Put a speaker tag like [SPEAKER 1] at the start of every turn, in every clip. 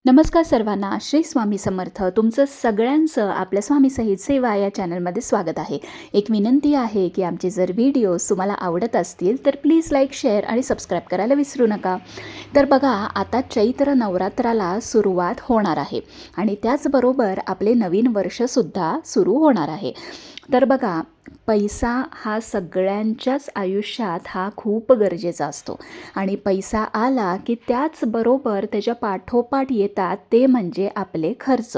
[SPEAKER 1] नमस्कार सर्वांना. श्री स्वामी समर्थ. तुमचं सगळ्यांचं आपल्या स्वामी सहित सेवा या चॅनलमध्ये स्वागत आहे. एक विनंती आहे की आमचे जर व्हिडिओज तुम्हाला आवडत असतील तर प्लीज लाईक, शेअर आणि सबस्क्राईब करायला विसरू नका. तर बघा, आता चैत्र नवरात्राला सुरुवात होणार आहे आणि त्याचबरोबर आपले नवीन वर्षसुद्धा सुरू होणार आहे. तर बघा, पैसा हा सगळ्यांच्याच आयुष्यात हा खूप गरजेचा असतो आणि पैसा आला की त्याचबरोबर त्याच्या पाठोपाठ येतात ते म्हणजे आपले खर्च.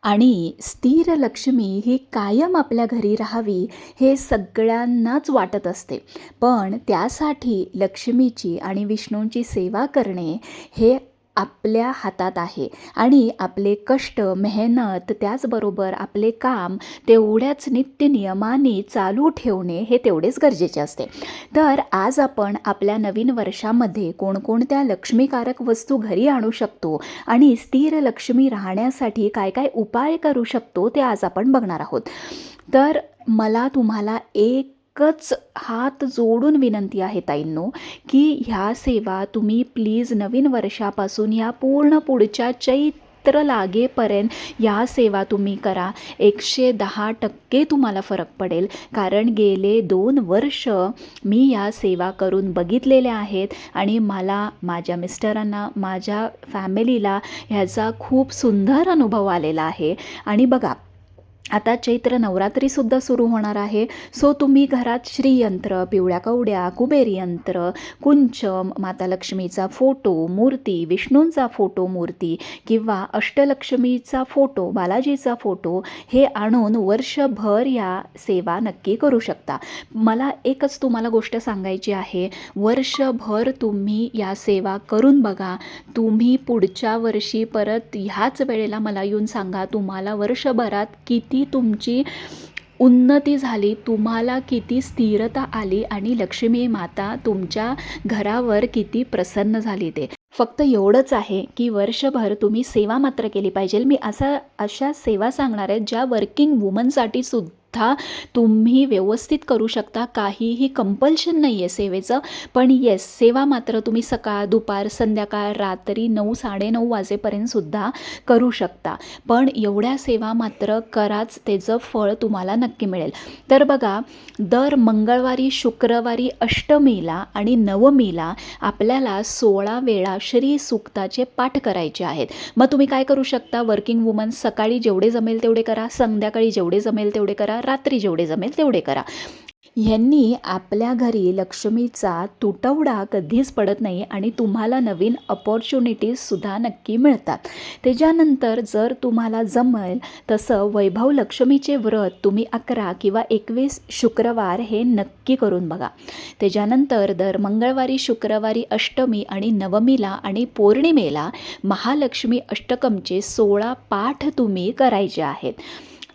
[SPEAKER 1] आणि स्थिर लक्ष्मी ही कायम आपल्या घरी राहावी हे सगळ्यांनाच वाटत असते. पण त्यासाठी लक्ष्मीची आणि विष्णूंची सेवा करणे हे आपल्या हातात आहे आणि आपले कष्ट, मेहनत, त्याचबरोबर आपले काम तेवढ्याच नित्यनियमाने चालू ठेवणे हे तेवढेच गरजेचे असते. तर आज आपण आपल्या नवीन वर्षामध्ये कोणकोणत्या लक्ष्मीकारक वस्तू घरी आणू शकतो आणि स्थिर लक्ष्मी राहण्यासाठी काय काय उपाय करू शकतो ते आज आपण बघणार आहोत. तर मला तुम्हाला एकच हात जोडून विनंती आहे ताईंनो, की ह्या सेवा तुम्ही प्लीज नवीन वर्षापासून ह्या पूर्ण पुढच्या चैत्र लागेपर्यंत या सेवा तुम्ही करा. 110% तुम्हाला फरक पडेल. कारण गेले 2 वर्ष मी या सेवा करून बघितलेल्या आहेत आणि मला, माझ्या मिस्टरांना, माझ्या फॅमिलीला ह्याचा खूप सुंदर अनुभव आलेला आहे. आणि बघा, आता चैत्र नवरात्रीसुद्धा सुरू होणार आहे. सो तुम्ही घरात श्रीयंत्र, पिवळ्या कवड्या, कुबेर यंत्र, कुंचम, माता लक्ष्मीचा फोटो, मूर्ती, विष्णूंचा फोटो, मूर्ती किंवा अष्टलक्ष्मीचा फोटो, बालाजीचा फोटो हे आणून वर्षभर या सेवा नक्की करू शकता. मला एकच तुम्हाला गोष्ट सांगायची आहे, वर्षभर तुम्ही या सेवा करून बघा. तुम्ही पुढच्या वर्षी परत ह्याच वेळेला मला येऊन सांगा तुम्हाला वर्षभरात किती तुमची उन्नती झाली, तुम्हाला किती स्थिरता आली आणि लक्ष्मी माता तुमच्या घरावर किती प्रसन्न झाली. ते फक्त एवढंच आहे की वर्षभर तुम्ही सेवा मात्र केली पाहिजे. मी अशा सेवा सांगणार आहेत ज्या वर्किंग वुमनसाठी सुद्धा तुम्ही व्यवस्थित करू शकता. काहीही कंपल्शन नाही आहे सेवेचं, पण येस, सेवा मात्र तुम्ही सकाळ, दुपार, संध्याकाळ, रात्री 9-9:30 वाजेपर्यंतसुद्धा करू शकता. पण एवढ्या सेवा मात्र कराच, त्याचं फळ तुम्हाला नक्की मिळेल. तर बघा, दर मंगळवारी, शुक्रवारी, अष्टमीला आणि नवमीला आपल्याला 16 वेळा श्री सूक्ताचे पाठ करायचे आहेत. मग तुम्ही काय करू शकता, वर्किंग वुमन सकाळी जेवढे जमेल तेवढे करा, संध्याकाळी जेवढे जमेल तेवढे करा, रात्री जेवढे जमेल तेवढे करा. ह्यांनी आपल्या घरी लक्ष्मीचा तुटवडा कधीच पडत नाही आणि तुम्हाला नवीन अपॉर्च्युनिटीजसुद्धा नक्की मिळतात. त्याच्यानंतर जर तुम्हाला जमेल तसं वैभव लक्ष्मीचे व्रत तुम्ही 11 किंवा 21 शुक्रवार हे नक्की करून बघा. त्याच्यानंतर दर मंगळवारी, शुक्रवारी, अष्टमी आणि नवमीला आणि पौर्णिमेला महालक्ष्मी अष्टकमचे 16 पाठ तुम्ही करायचे आहेत.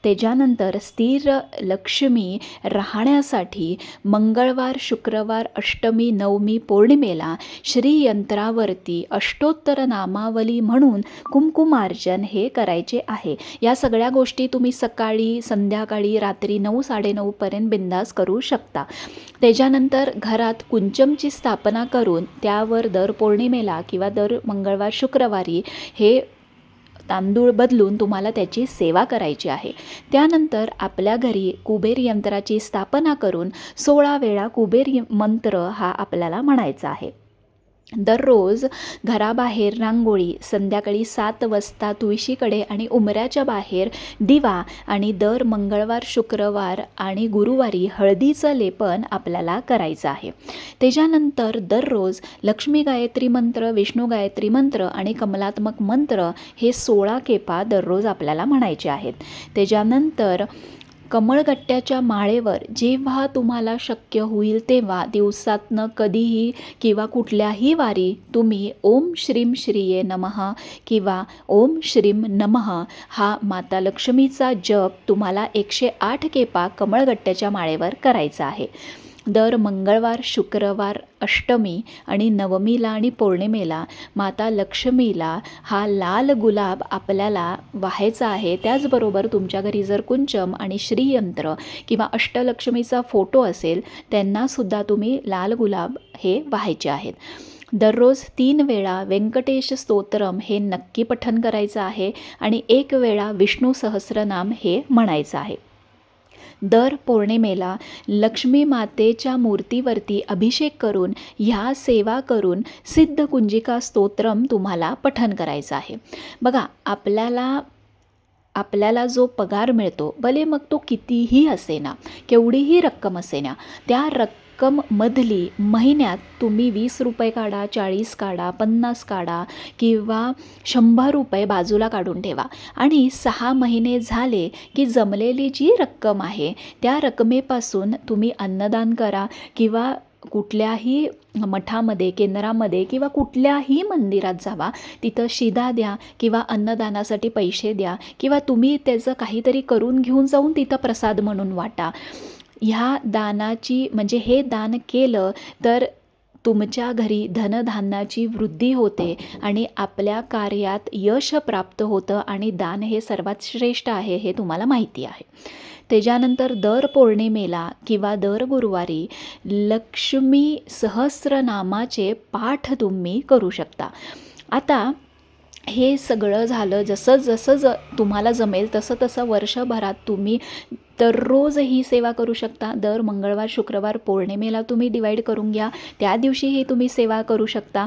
[SPEAKER 1] त्याच्यानंतर स्थिर लक्ष्मी राहण्यासाठी मंगळवार, शुक्रवार, अष्टमी, नवमी, पौर्णिमेला श्रीयंत्रावरती अष्टोत्तर नामावली म्हणून कुंकुमार्चन हे करायचे आहे. या सगळ्या गोष्टी तुम्ही सकाळी, संध्याकाळी, रात्री 9-9:30 बिंदास करू शकता. त्याच्यानंतर घरात कुंचमची स्थापना करून त्यावर दर पौर्णिमेला किंवा दर मंगळवार, शुक्रवारी हे तांदूळ बदलून तुम्हाला त्याची सेवा करायची आहे. त्यानंतर आपल्या घरी कुबेर यंत्राची स्थापना करून 16 वेळा कुबेर मंत्र हा आपल्याला म्हणायचा आहे. दररोज घराबाहेर रांगोळी, संध्याकाळी 7 वाजता तुळशीकडे आणि उंबऱ्याच्या बाहेर दिवा आणि दर मंगळवार, शुक्रवार आणि गुरुवारी हळदीचं लेपन आपल्याला करायचं आहे. त्याच्यानंतर दररोज लक्ष्मी गायत्री मंत्र, विष्णू गायत्री मंत्र आणि कमलात्मक मंत्र हे 16 केपा दररोज आपल्याला म्हणायचे आहेत. त्याच्यानंतर कमळगट्ट्याच्या माळेवर जेव्हा तुम्हाला शक्य होईल तेव्हा दिवसातनं कधीही किंवा कुठल्याही वारी तुम्ही ओम श्रीम श्रीये नमः किंवा ओम श्रीम नमः हा माता लक्ष्मीचा जप तुम्हाला 108 केपा कमळगट्ट्याच्या माळेवर करायचा आहे. दर मंगळवार, शुक्रवार, अष्टमी आणि नवमीला आणि पौर्णिमेला माता लक्ष्मीला हा लाल गुलाब आपल्याला वाहायचा आहे. त्याचबरोबर तुमच्या घरी जर कुंचम आणि श्रीयंत्र किंवा अष्टलक्ष्मीचा फोटो असेल त्यांनासुद्धा तुम्ही लाल गुलाब हे वाहायचे आहेत. दररोज 3 वेळा व्यंकटेश स्तोत्रम हे नक्की पठण करायचं आहे आणि 1 वेळा विष्णू सहस्रनाम हे म्हणायचं आहे. दर पौर्णिमेला लक्ष्मी मातेच्या मूर्तीवरती अभिषेक करून ह्या सेवा करून सिद्धकुंजिका स्तोत्रम तुम्हाला पठण करायचं आहे. बघा, आपल्याला जो पगार मिळतो, भले मग तो कितीही असेना, केवढीही रक्कम असेना, त्या रक्कममधली महिन्यात तुम्ही 20 रुपये काढा, 40 काढा, 50 काढा किंवा 100 रुपये बाजूला काढून ठेवा आणि 6 महिने झाले की जमलेली जी रक्कम आहे त्या रकमेपासून तुम्ही अन्नदान करा किंवा कुठल्याही मठामध्ये, केंद्रामध्ये किंवा कुठल्याही मंदिरात जावा, तिथं शिदा द्या किंवा अन्नदानासाठी पैसे द्या किंवा तुम्ही त्याचं काहीतरी करून घेऊन जाऊन तिथं प्रसाद म्हणून वाटा. ह्या दानाची म्हणजे हे दान केलं तर तुमच्या घरी धनधान्याची वृद्धी होते आणि आपल्या कार्यात यश प्राप्त होतं आणि दान हे सर्वात श्रेष्ठ आहे हे तुम्हाला माहिती आहे. त्याच्यानंतर दर पौर्णिमेला किंवा दर गुरुवारी लक्ष्मी सहस्रनामाचे पाठ तुम्ही करू शकता. आता हे सगळं झालं, जसं तुम्हाला जमेल तसं वर्षभरात तुम्ही दररोज ही सेवा करू शकता. दर मंगळवार, शुक्रवार, पौर्णिमेला तुम्ही डिवाईड करून घ्या, त्या दिवशीही तुम्ही सेवा करू शकता.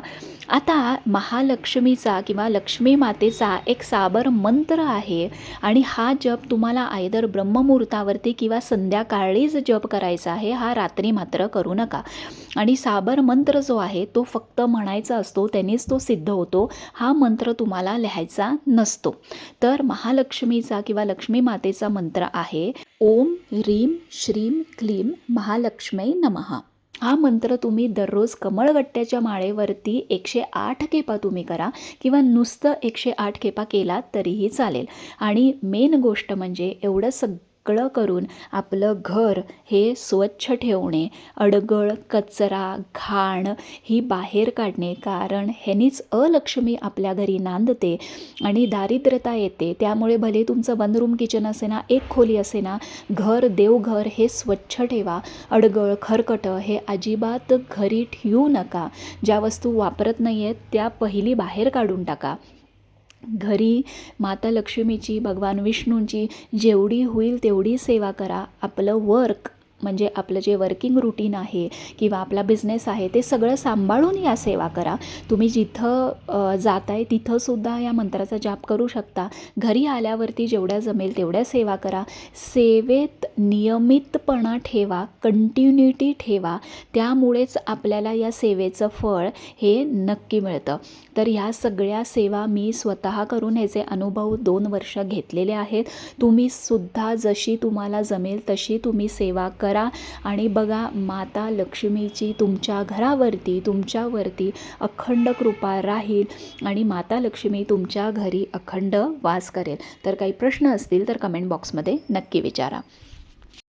[SPEAKER 1] आता महालक्ष्मीचा किंवा लक्ष्मी मातेचा एक साबर मंत्र आहे आणि हा जप तुम्हाला आयदर ब्रह्ममुहूर्तावरती किंवा संध्याकाळीच जप करायचा आहे, हा रात्री मात्र करू नका. आणि साबर मंत्र जो आहे तो फक्त म्हणायचा असतो, त्यांनीच तो सिद्ध होतो. हा मंत्र तुम्हाला लिहायचा नसतो. तर महालक्ष्मीचा किंवा लक्ष्मी मातेचा मंत्र आहे ओम ह्रीं श्रीं क्लीं महालक्ष्मी नमः. हा मंत्र तुम्ही दररोज कमळगट्ट्याच्या माळेवरती 108 खेपा तुम्ही करा किंवा नुसतं 108 खेपा केला तरीही चालेल. आणि मेन गोष्ट म्हणजे एवढं सगळं करून आपलं घर हे स्वच्छ ठेवणे, अडगळ, कचरा, घाण ही बाहेर काढणे, कारण ह्यानीच अलक्ष्मी आपल्या घरी नांदते आणि दारिद्र्यता येते. त्यामुळे भले तुमचं 1 रूम किचन असेना, 1 खोली असेना, घर देवघर हे स्वच्छ ठेवा. अडगळ, खरकटं हे अजिबात घरी ठेवू नका. ज्या वस्तू वापरत नाही आहेत त्या पहिली बाहेर काढून टाका. घरी माता लक्ष्मीची, भगवान विष्णूंची जेवढी होईल तेवढी सेवा करा. आपलं वर्क म्हणजे आपलं जे वर्किंग रुटीन आहे किंवा आपला बिझनेस आहे ते सगळं सांभाळून या सेवा करा. तुम्ही जिथं जाताय तिथंसुद्धा या मंत्राचा जाप करू शकता. घरी आल्यावरती जेवढ्या जमेल तेवढ्या सेवा करा. सेवेत नियमितपणा ठेवा, कंटिन्युटी ठेवा, त्यामुळेच आपल्याला या सेवेचं फळ हे नक्की मिळतं. तर ह्या सगळ्या सेवा मी स्वतः करून ह्याचे अनुभव 2 वर्ष घेतलेले आहेत. तुम्हीसुद्धा जशी तुम्हाला जमेल तशी तुम्ही सेवा करा आणि बघा, माता लक्ष्मीची तुमच्या घरावरती, तुमच्यावरती अखंड कृपा राहील आणि माता लक्ष्मी तुमच्या घरी अखंड वास करेल. तर काही प्रश्न असतील तर कमेंट बॉक्समध्ये नक्की विचारा.